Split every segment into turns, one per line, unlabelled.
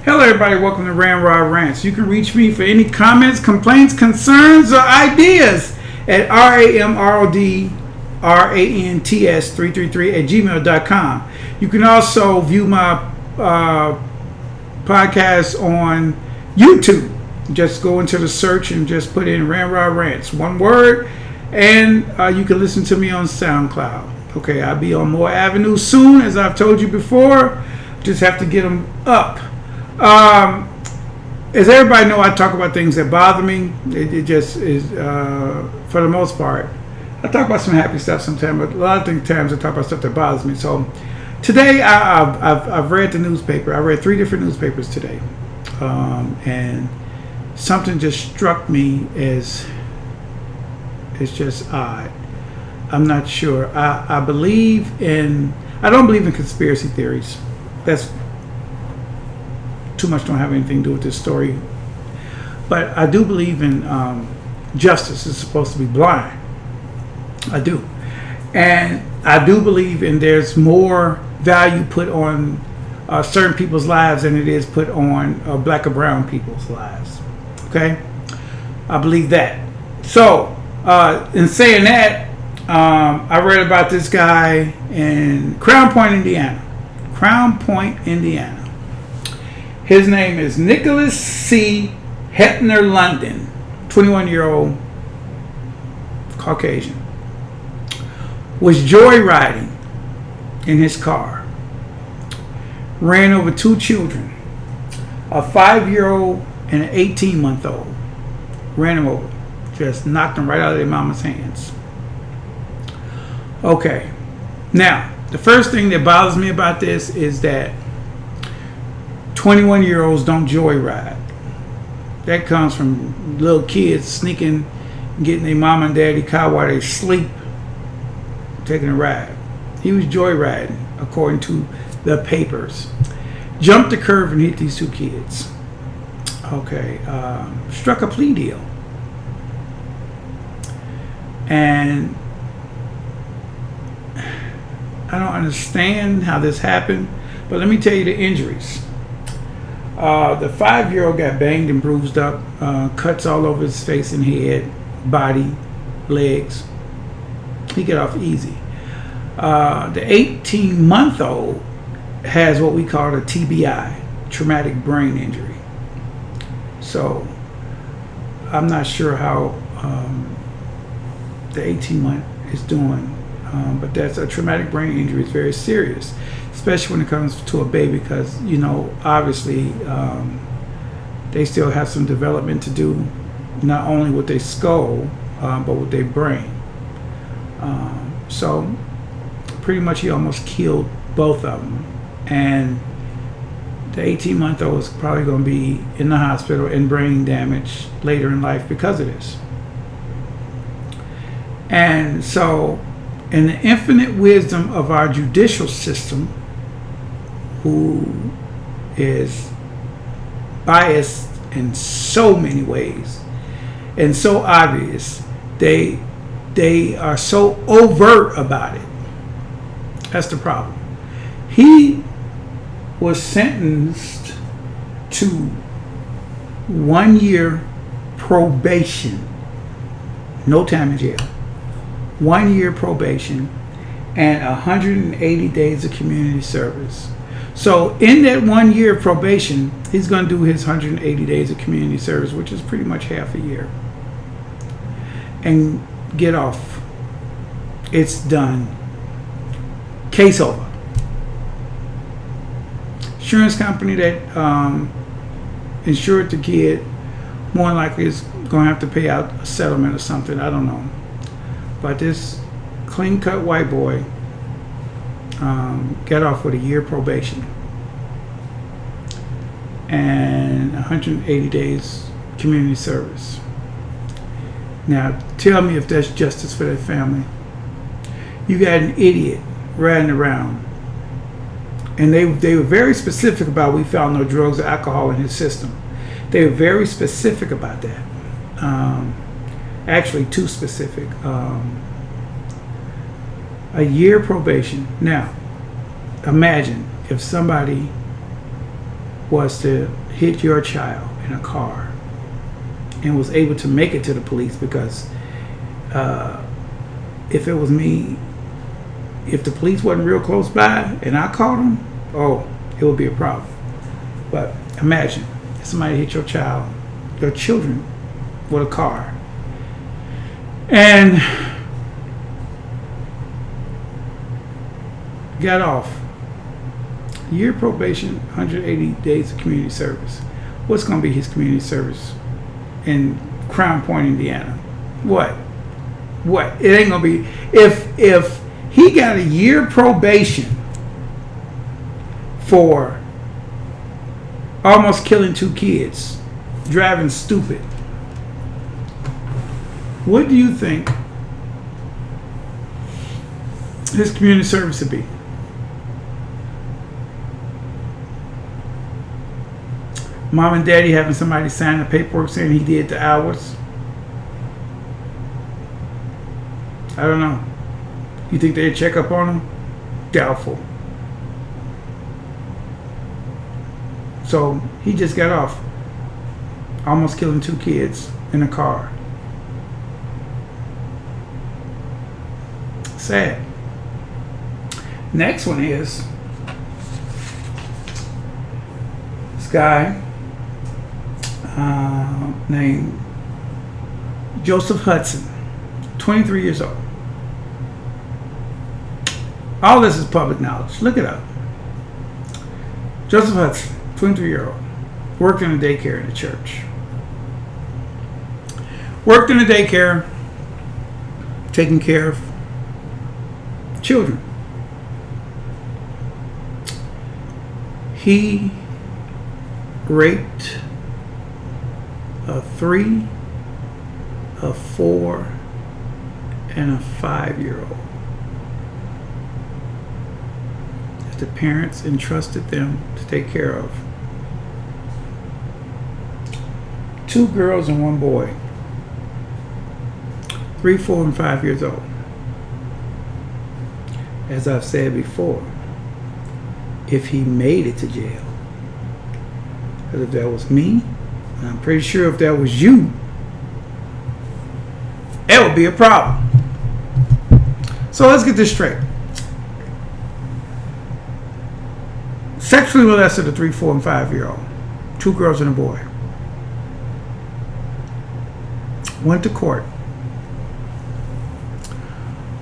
Hello, everybody. Welcome to Ramrod Rants. You can reach me for any comments, complaints, concerns, or ideas at ramrodrants333 at gmail.com. You can also view my podcast on YouTube. Just go into the search and just put in Ramrod Rants, one word, and you can listen to me on SoundCloud. Okay, I'll be on more avenues soon, as I've told you before. Just have to get them up. As everybody know, I talk about things that bother me. It just is, for the most part. I talk about some happy stuff sometimes, but a lot of times I talk about stuff that bothers me. So today I've read the newspaper. I read 3 different newspapers today, and something just struck me as it's just odd. I'm not sure. I don't believe in conspiracy theories. That's too much, don't have anything to do with this story. But I do believe in justice is supposed to be blind. I do. And I do believe in there's more value put on certain people's lives than it is put on black or brown people's lives. Okay? I believe that. So, in saying that, I read about this guy in Crown Point, Indiana. His name is Nicholas C. Hepner London, 21-year-old Caucasian. Was joyriding in his car. Ran over 2 children, a 5-year-old and an 18-month-old. Ran them over. Just knocked them right out of their mama's hands. Okay. Now, the first thing that bothers me about this is that 21-year-olds don't joyride. That comes from little kids sneaking, getting their mom and daddy car while they sleep, taking a ride. He was joyriding, according to the papers. Jumped the curve and hit these 2 kids. Okay, struck a plea deal. And I don't understand how this happened, but let me tell you the injuries. The 5-year-old got banged and bruised up, cuts all over his face and head, body, legs. He got off easy. The 18-month-old has what we call a TBI, traumatic brain injury. So I'm not sure how the 18-month is doing, but that's a traumatic brain injury. It's very serious, especially when it comes to a baby, because obviously they still have some development to do, not only with their skull but with their brain. So pretty much he almost killed both of them, and the 18-month-old is probably going to be in the hospital in brain damage later in life because of this. And so, in the infinite wisdom of our judicial system, who is biased in so many ways and so obvious, they are so overt about it. That's the problem. He was sentenced to 1 year probation, no time in jail, 1 year probation, and 180 days of community service. So in that 1 year probation, he's going to do his 180 days of community service, which is pretty much half a year, and get off. It's done. Case over. Insurance company that insured the kid more than likely is going to have to pay out a settlement or something. I don't know. But this clean-cut white boy got off with a year probation and 180 days community service. Now, tell me if that's justice for that family. You got an idiot riding around, and they were very specific about, we found no drugs or alcohol in his system. They were very specific about that. Actually, too specific. A year probation. Now, imagine if somebody was to hit your child in a car and was able to make it to the police, because if it was me, if the police wasn't real close by and I called them, oh, it would be a problem. But imagine if somebody hit your child, your children, with a car, and got off. Year probation, 180 days of community service. What's going to be his community service in Crown Point, Indiana? What? It ain't going to be. If he got a year probation for almost killing 2 kids, driving stupid, what do you think his community service would be? Mom and daddy having somebody sign the paperwork saying he did the hours? I don't know. You think they'd check up on him? Doubtful. So he just got off, almost killing 2 kids in a car. Sad. Next one is this guy named Joseph Hudson, 23 years old. All this is public knowledge. Look it up. Joseph Hudson, 23-year-old, worked in a daycare in the church. Worked in a daycare, taking care of children. He raped a 3, a 4, and a 5-year-old. The parents entrusted them to take care of. 2 girls and 1 boy, 3, 4, and 5 years old. As I've said before, if he made it to jail, because if that was me, and I'm pretty sure if that was you, it would be a problem. So let's get this straight. Sexually molested a 3, 4, and 5-year-old. 2 girls and a boy. Went to court.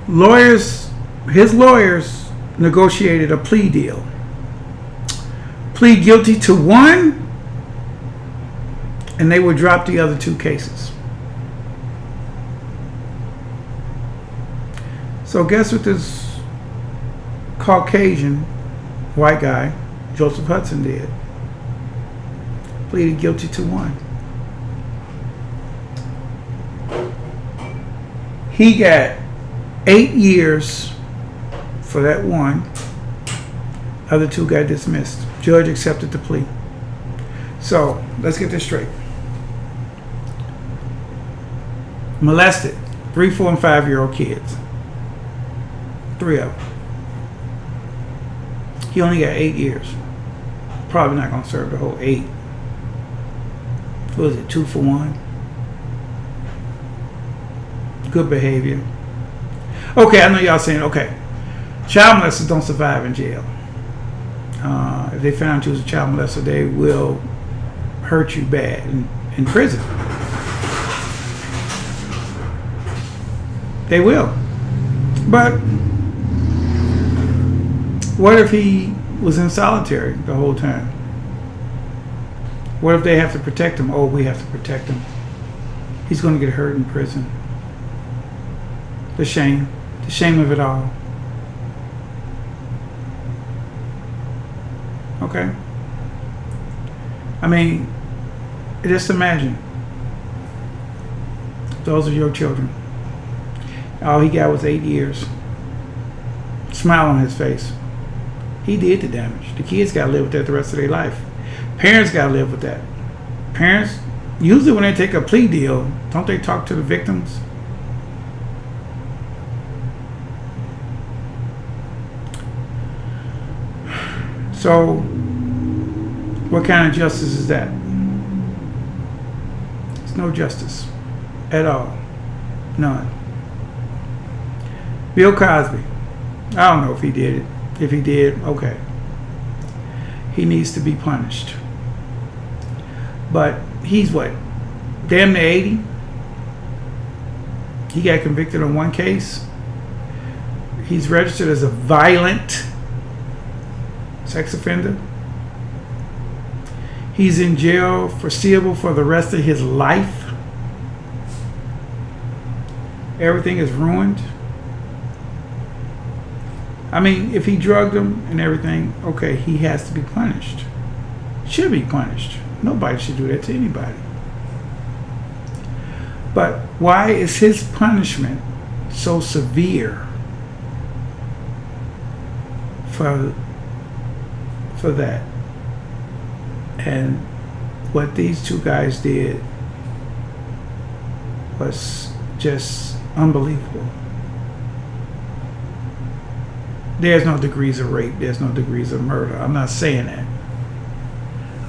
His lawyers negotiated a plea deal. Plead guilty to 1, and they would drop the other 2 cases. So guess what this Caucasian white guy, Joseph Hudson, did? Pleaded guilty to 1. He got 8 years for that 1. Other 2 got dismissed. Judge accepted the plea. So let's get this straight. Molested 3, 4, and 5-year-old kids. 3 of them. He only got 8 years. Probably not going to serve the whole 8. What was it, 2 for 1? Good behavior. Okay, I know y'all saying, okay, child molesters don't survive in jail. If they found you as a child molester, they will hurt you bad in prison. They will. But what if he was in solitary the whole time? What if they have to protect him? Oh, we have to protect him. He's going to get hurt in prison. The shame of it all. Okay? I mean, just imagine. Those are your children. All he got was 8 years. Smile on his face. He did the damage. The kids got to live with that the rest of their life. Parents got to live with that. Parents, usually when they take a plea deal, don't they talk to the victims? So, What kind of justice is that? It's no justice at all. None. Bill Cosby. I don't know if he did it. If he did, okay. He needs to be punished. But he's what? Damn near 80? He got convicted on one case. He's registered as a violent sex offender. He's in jail foreseeable for the rest of his life. Everything is ruined. I mean, if he drugged them and everything, okay, he has to be punished. Should be punished. Nobody should do that to anybody. But why is his punishment so severe for that? And what these two guys did was just unbelievable. There's no degrees of rape. There's no degrees of murder. I'm not saying that.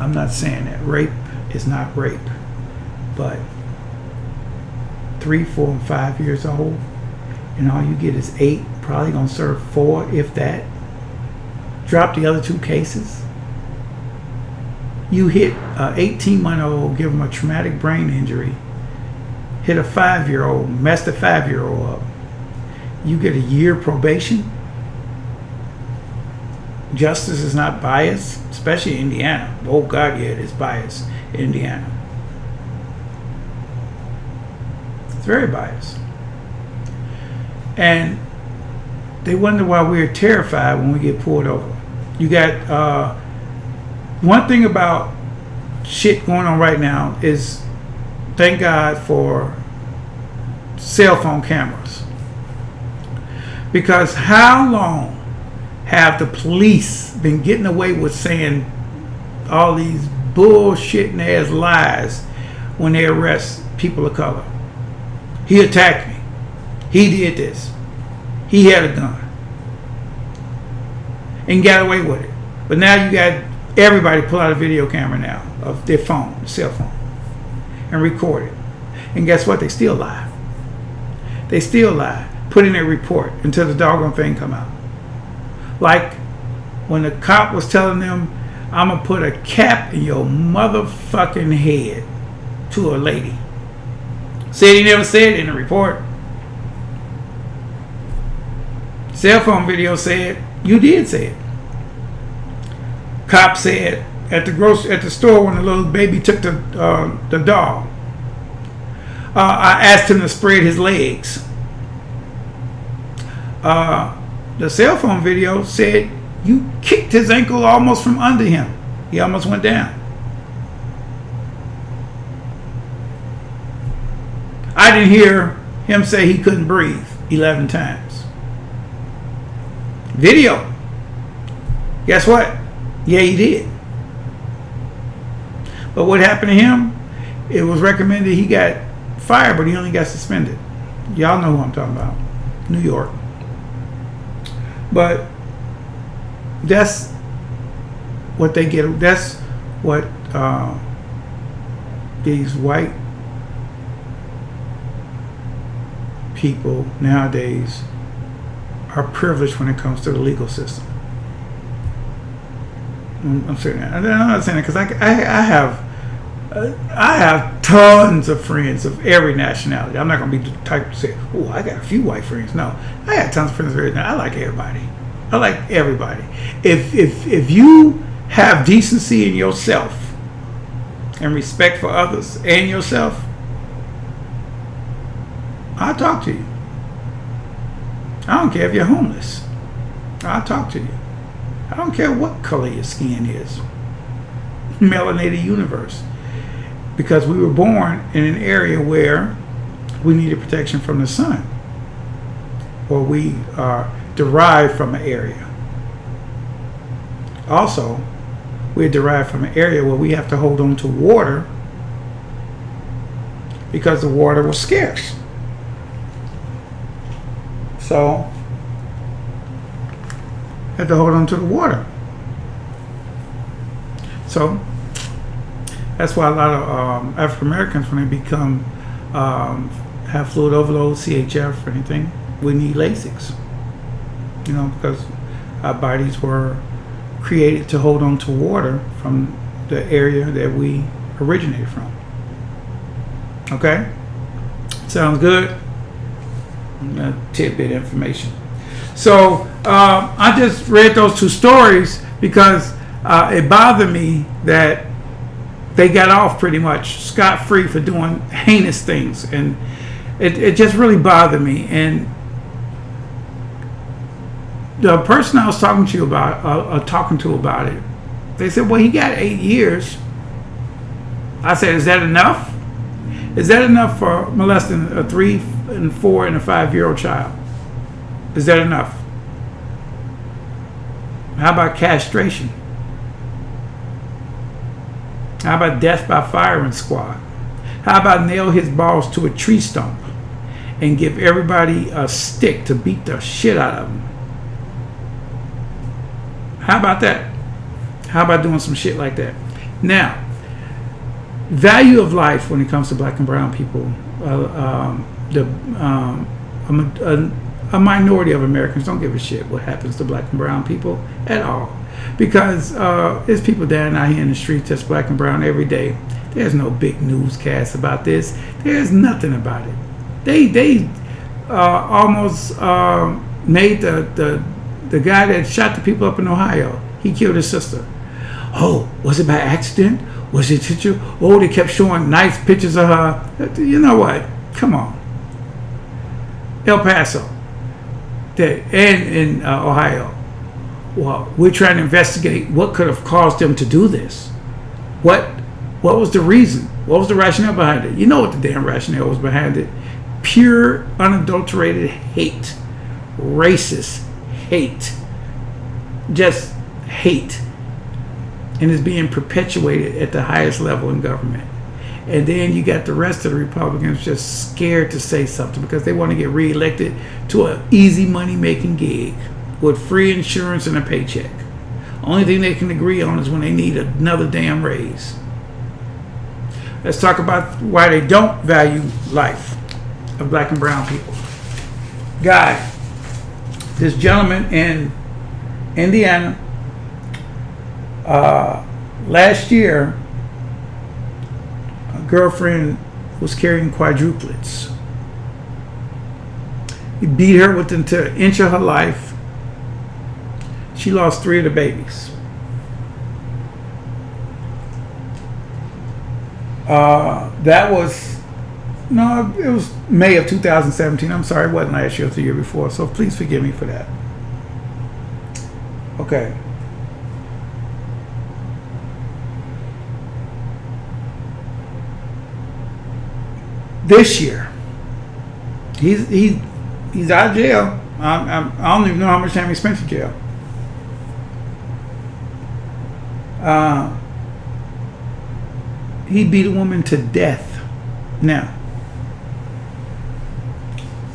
I'm not saying that. Rape is not rape. But 3, 4, and 5 years old, and all you get is 8, probably gonna serve 4, if that. Drop the other 2 cases. You hit a 18-month-old, give him a traumatic brain injury. Hit a 5-year-old, mess the 5-year-old up. You get a year probation. Justice is not biased, especially in Indiana. Oh God, yeah, it is biased in Indiana. It's very biased. And they wonder why we're terrified when we get pulled over. You got one thing about shit going on right now is, thank God for cell phone cameras. Because how long have the police been getting away with saying all these bullshitting ass lies when they arrest people of color? He attacked me. He did this. He had a gun. And got away with it. But now you got everybody pull out a video camera now of their phone, cell phone, and record it. And guess what? They still lie. They still lie. Put in their report until the doggone thing come out. Like when the cop was telling them, I'm going to put a cap in your motherfucking head, to a lady. Said he never said it in the report. Cell phone video said you did say it. Cop said at the store when the little baby took the doll, I asked him to spread his legs. The cell phone video said you kicked his ankle almost from under him. He almost went down. I didn't hear him say he couldn't breathe 11 times. Video. Guess what? Yeah, he did. But what happened to him? It was recommended he got fired, but he only got suspended. Y'all know who I'm talking about. New York. But that's what they get. That's what these white people nowadays are privileged when it comes to the legal system. I'm saying that. I'm not saying that because I have tons of friends of every nationality. I'm not going to be the type to say, oh, I got a few white friends. No, I got tons of friends of every nationality. I like everybody. I like everybody. If you have decency in yourself and respect for others and yourself, I'll talk to you. I don't care if you're homeless. I'll talk to you. I don't care what color your skin is. Melanated universe. Because we were born in an area where we needed protection from the sun. Or we are derived from an area. Also, we're derived from an area where we have to hold on to water because the water was scarce. So, had to hold on to the water. So, That's why a lot of African Americans, when they become have fluid overload, CHF, or anything, we need Lasix. Because our bodies were created to hold on to water from the area that we originated from. Okay? Sounds good? Tidbit information. So I just read those two stories because it bothered me that they got off pretty much scot-free for doing heinous things, and it just really bothered me. And the person I was talking to about it, they said, well, he got 8 years. I said, is that enough? Is that enough for molesting a 3, and 4, and a 5-year-old child? Is that enough? How about castration? How about death by firing squad? How about nail his balls to a tree stump and give everybody a stick to beat the shit out of them? How about that? How about doing some shit like that? Now, value of life when it comes to black and brown people, a minority of Americans don't give a shit what happens to black and brown people at all, because there's people down out here in the streets that's black and brown every day. There's no big newscast about this. There's nothing about it. They almost made the guy that shot the people up in Ohio, he killed his sister. Oh, was it by accident? Was it intentional? Oh, they kept showing nice pictures of her. You know what? Come on. El Paso and in Ohio. Well, we're trying to investigate what could have caused them to do this. What was the reason? What was the rationale behind it? You know what the damn rationale was behind it. Pure, unadulterated hate. Racist hate. Just hate. And it's being perpetuated at the highest level in government. And then you got the rest of the Republicans just scared to say something because they want to get reelected to an easy money-making gig with free insurance and a paycheck. Only thing they can agree on is when they need another damn raise. Let's talk about why they don't value life of black and brown people. Guy, this gentleman in Indiana, last year, a girlfriend was carrying quadruplets. He beat her within an inch of her life. She lost 3 of the babies. It was May of 2017. I'm sorry, it wasn't last year, it was the year before. So please forgive me for that. Okay. This year, he's out of jail. I don't even know how much time he spent in jail. He beat a woman to death. Now,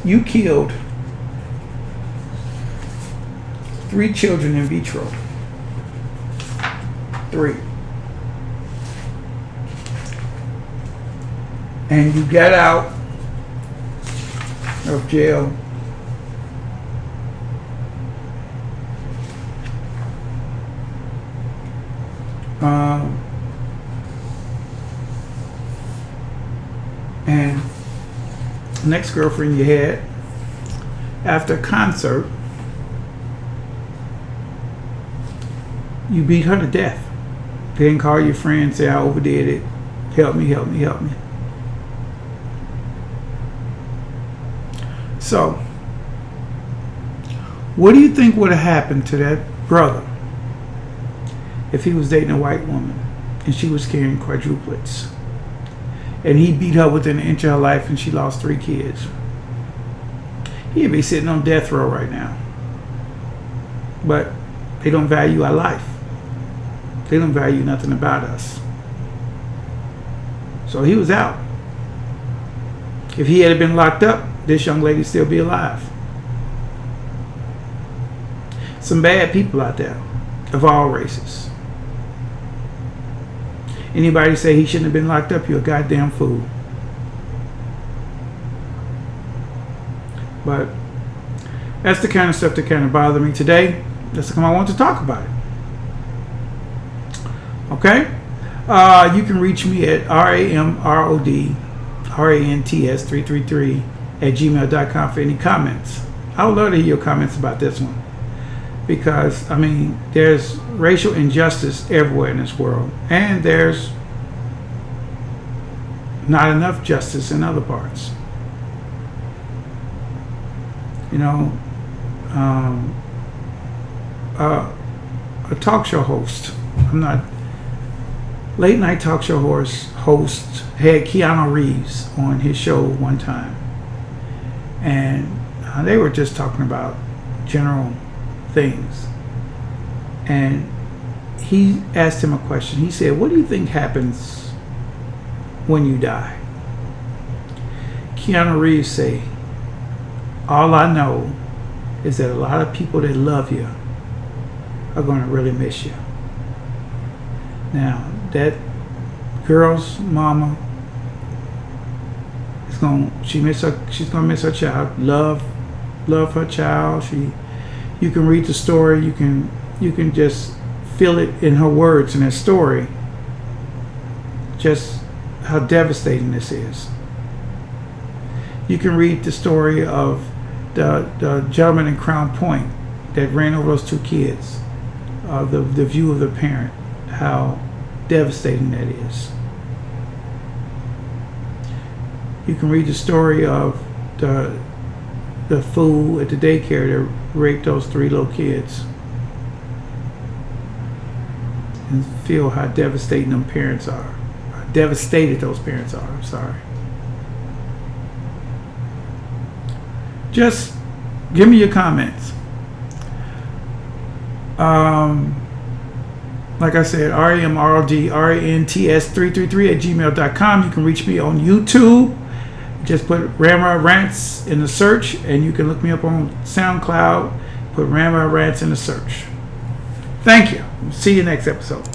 you killed 3 children in vitro. 3. And you got out of jail and the next girlfriend you had, after a concert, you beat her to death. Then call your friend, say, I overdid it. Help me, help me, help me. So, what do you think would have happened to that brother if he was dating a white woman and she was carrying quadruplets and he beat her within an inch of her life and she lost 3 kids? He'd be sitting on death row right now. But they don't value our life. They don't value nothing about us. So he was out. If he had been locked up, this young lady still be alive. Some bad people out there of all races. Anybody say he shouldn't have been locked up, you're a goddamn fool. But that's the kind of stuff that kind of bothered me today. That's the I want to talk about it. Okay? You can reach me at RAMRODRANTS333 at gmail.com for any comments. I would love to hear your comments about this one. Because, I mean, there's racial injustice everywhere in this world. And there's not enough justice in other parts. You know, a talk show host. Late night talk show host had Keanu Reeves on his show one time. And they were just talking about general things. And he asked him a question. He said, what do you think happens when you die? Keanu Reeves said, all I know is that a lot of people that love you are going to really miss you. Now, that girl's mama she's gonna miss her child. Love her child. You can read the story. You can just feel it in her words in her story. Just how devastating this is. You can read the story of the gentleman in Crown Point that ran over those two kids. The view of the parent. How devastating that is. You can read the story of the fool at the daycare that raped those 3 little kids and feel how devastating them parents are. How devastated those parents are. I'm sorry. Just give me your comments. Like I said, RAMRODRANTS333 at gmail.com. You can reach me on YouTube. Just put Ramrod Rants in the search, and you can look me up on SoundCloud. Put Ramrod Rants in the search. Thank you. See you next episode.